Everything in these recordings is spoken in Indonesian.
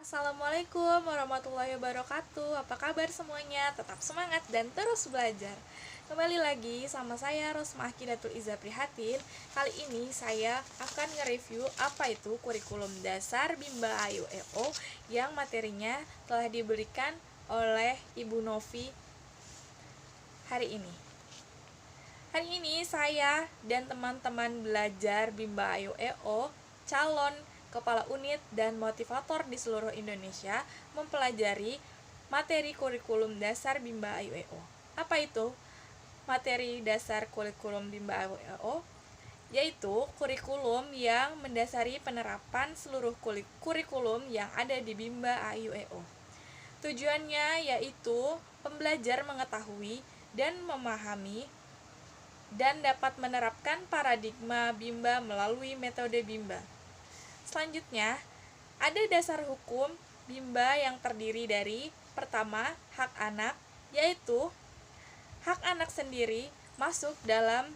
Assalamualaikum warahmatullahi wabarakatuh. Apa kabar semuanya? Tetap semangat dan terus belajar. Kembali lagi sama saya Rosmah Kidatul Iza Prihatin. Kali ini saya akan nge-review apa itu kurikulum dasar Bimba Ayu EO yang materinya telah diberikan oleh Ibu Novi hari ini. Hari ini saya dan teman-teman belajar Bimba Ayu EO, calon kepala unit dan motivator di seluruh Indonesia mempelajari materi kurikulum dasar Bimba Ayu EO. Apa itu materi dasar kurikulum Bimba Ayu EO? Yaitu kurikulum yang mendasari penerapan seluruh kurikulum yang ada di Bimba Ayu EO. Tujuannya yaitu pembelajar mengetahui dan memahami dan dapat menerapkan paradigma Bimba melalui metode Bimba. Selanjutnya, ada dasar hukum Bimba yang terdiri dari pertama, hak anak, yaitu hak anak sendiri masuk dalam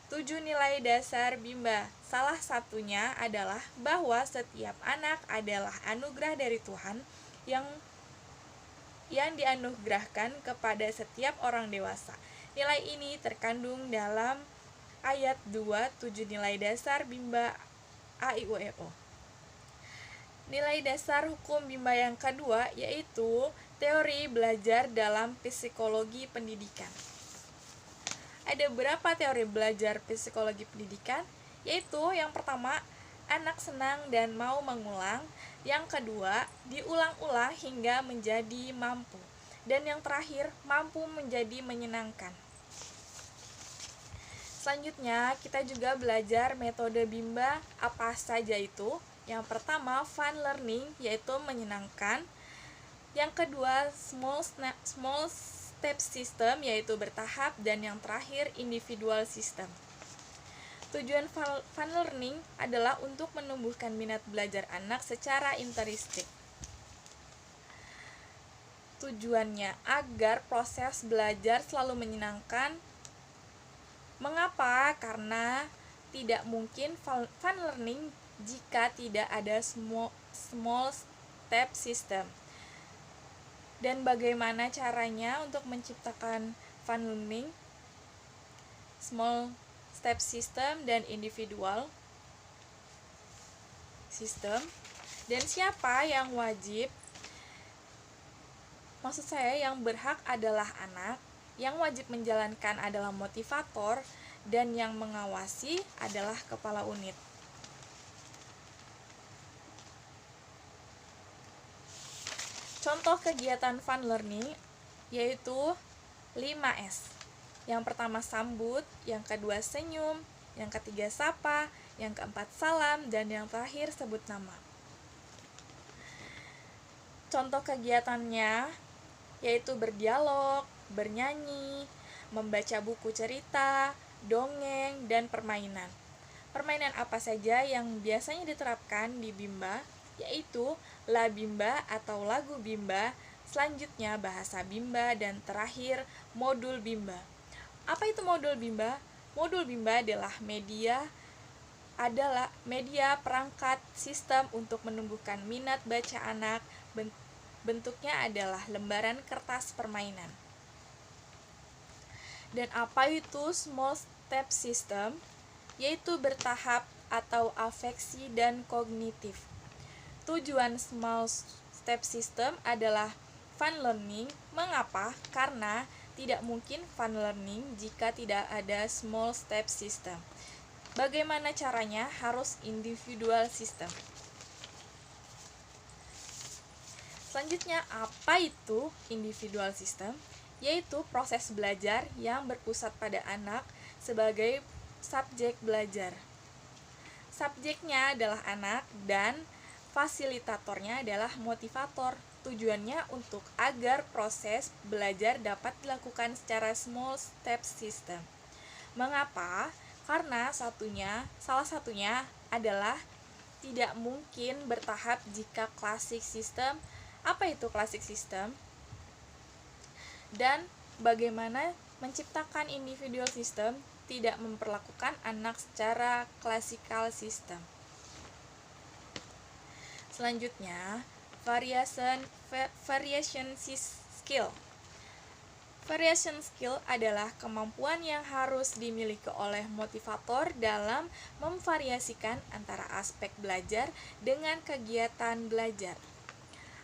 7 nilai dasar Bimba. Salah satunya adalah bahwa setiap anak adalah anugerah dari Tuhan yang dianugerahkan kepada setiap orang dewasa. Nilai ini terkandung dalam ayat 2 7 nilai dasar Bimba AIUEO. Nilai dasar hukum Bimba yang kedua yaitu teori belajar dalam psikologi pendidikan. Ada berapa teori belajar psikologi pendidikan? Yaitu yang pertama, anak senang dan mau mengulang. Yang kedua, diulang-ulang hingga menjadi mampu. Dan yang terakhir, mampu menjadi menyenangkan. Selanjutnya, kita juga belajar metode Bimba apa saja itu. Yang pertama, fun learning, yaitu menyenangkan. Yang kedua, small step system, yaitu bertahap. Dan yang terakhir, individual system. Tujuan fun learning adalah untuk menumbuhkan minat belajar anak secara interistik. Tujuannya agar proses belajar selalu menyenangkan. Mengapa? Karena tidak mungkin fun learning jika tidak ada small step system. Dan bagaimana caranya untuk menciptakan fun learning, small step system dan individual system? Dan siapa yang wajib? Maksud saya yang berhak adalah anak, yang wajib menjalankan adalah motivator, dan yang mengawasi adalah kepala unit. Contoh kegiatan fun learning yaitu 5S. Yang pertama sambut, yang kedua senyum, yang ketiga sapa, yang keempat salam, dan yang terakhir sebut nama. Contoh kegiatannya yaitu berdialog, bernyanyi, membaca buku cerita, dongeng, dan permainan. Permainan apa saja yang biasanya diterapkan di Bimba? Yaitu La Bimba atau lagu Bimba, selanjutnya bahasa Bimba, dan terakhir modul Bimba. Apa itu modul Bimba? Modul Bimba adalah media perangkat sistem untuk menumbuhkan minat baca anak. Bentuknya adalah lembaran kertas permainan. Dan apa itu small step system? Yaitu bertahap atau afeksi dan kognitif. Tujuan small step system adalah fun learning. Mengapa? Karena tidak mungkin fun learning jika tidak ada small step system. Bagaimana caranya? Harus individual system. Selanjutnya, apa itu individual system? Yaitu proses belajar yang berpusat pada anak sebagai subjek belajar. Subjeknya adalah anak dan fasilitatornya adalah motivator. Tujuannya untuk agar proses belajar dapat dilakukan secara small step system. Mengapa? Karena salah satunya adalah tidak mungkin bertahap jika classic system. Apa itu classic system? Dan bagaimana menciptakan individual system tidak memperlakukan anak secara classical system. Selanjutnya, variation skill. Variation skill adalah kemampuan yang harus dimiliki oleh motivator dalam memvariasikan antara aspek belajar dengan kegiatan belajar.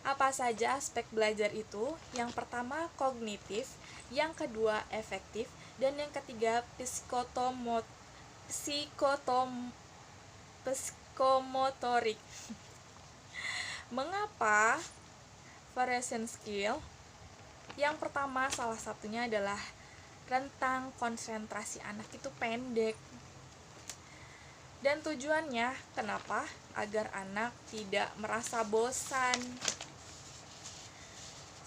Apa saja aspek belajar itu? Yang pertama kognitif, yang kedua efektif, dan yang ketiga psikomotorik. Mengapa variation skill? Yang pertama, salah satunya adalah rentang konsentrasi anak itu pendek. Dan tujuannya kenapa? Agar anak tidak merasa bosan.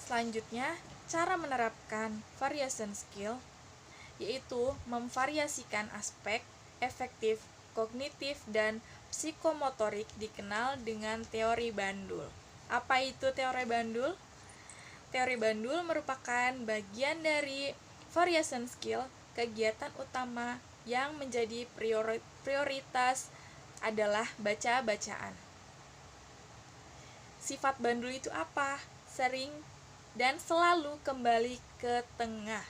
Selanjutnya, cara menerapkan variation skill yaitu memvariasikan aspek efektif, kognitif, dan psikomotorik dikenal dengan teori Bandul. Apa itu teori Bandul? Teori Bandul merupakan bagian dari variation skill. Kegiatan utama yang menjadi prioritas adalah baca-bacaan. Sifat Bandul itu apa? Sering dan selalu kembali ke tengah.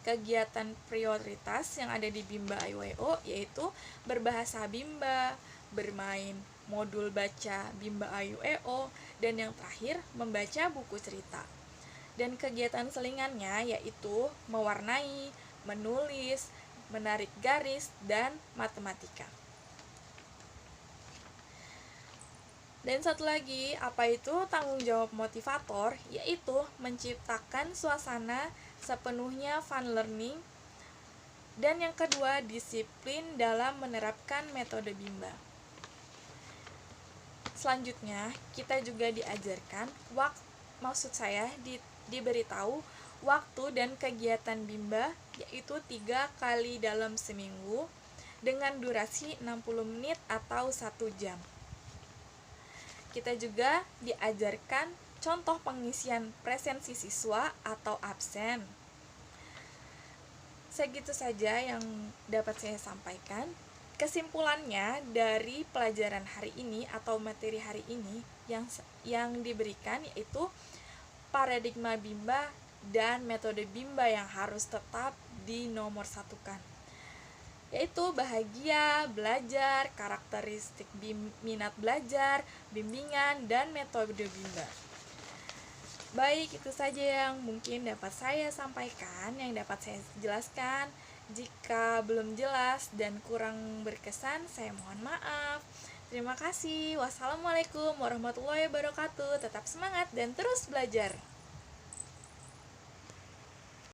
Kegiatan prioritas yang ada di Bimba AYWO yaitu berbahasa Bimba, bermain modul baca Bimba AYWO, dan yang terakhir membaca buku cerita. Dan kegiatan selingannya yaitu mewarnai, menulis, menarik garis, dan matematika. Dan satu lagi, apa itu tanggung jawab motivator? Yaitu menciptakan suasana sepenuhnya fun learning. Dan yang kedua, disiplin dalam menerapkan metode Bimba. Selanjutnya, kita juga diajarkan diberitahu waktu dan kegiatan Bimba yaitu 3 kali dalam seminggu dengan durasi 60 menit atau 1 jam. Kita juga diajarkan contoh pengisian presensi siswa atau absen. Segitu saja yang dapat saya sampaikan. Kesimpulannya dari pelajaran hari ini atau materi hari ini yang diberikan yaitu paradigma Bimba dan metode Bimba yang harus tetap dinomorsatukan, yaitu bahagia, belajar, karakteristik minat belajar, bimbingan, dan metode Bimba. Baik, itu saja yang mungkin dapat saya sampaikan, yang dapat saya jelaskan. Jika belum jelas dan kurang berkesan, saya mohon maaf. Terima kasih. Wassalamualaikum warahmatullahi wabarakatuh. Tetap semangat dan terus belajar.